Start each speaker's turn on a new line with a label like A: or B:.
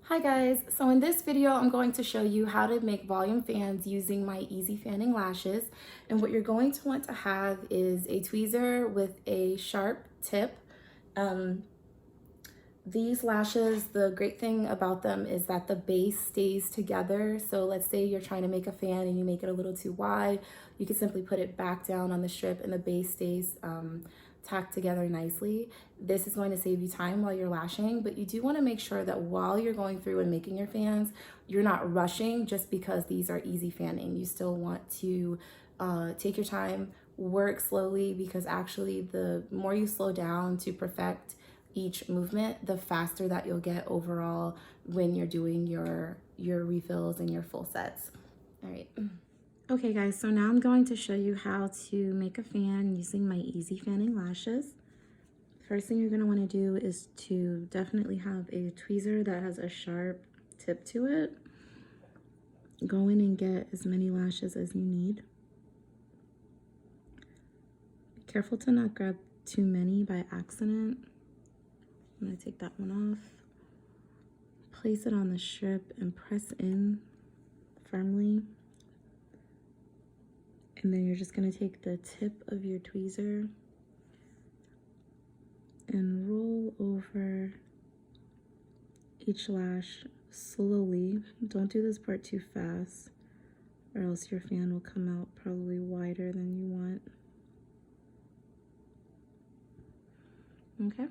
A: Hi guys, so in this video I'm going to show you how to make volume fans using my Easy Fanning lashes. And what you're going to want to have is a tweezer with a sharp tip. These lashes, the great thing about them is that the base stays together. So let's say you're trying to make a fan and you make it a little too wide, you can simply put it back down on the strip and the base stays tacked together nicely. This is going to save you time while you're lashing, but you do want to make sure that while you're going through and making your fans, you're not rushing just because these are easy fanning. You still want to take your time, work slowly, because actually the more you slow down to perfect each movement, the faster that you'll get overall when you're doing your refills and your full sets. All right. Okay guys, so now I'm going to show you how to make a fan using my Easy Fanning lashes. First thing you're going to want to do is to definitely have a tweezer that has a sharp tip to it. Go in and get as many lashes as you need. Be careful to not grab too many by accident. I'm going to take that one off. Place it on the strip and press in firmly. And then you're just going to take the tip of your tweezer and roll over each lash slowly. Don't do this part too fast, or else your fan will come out probably wider than you want. Okay,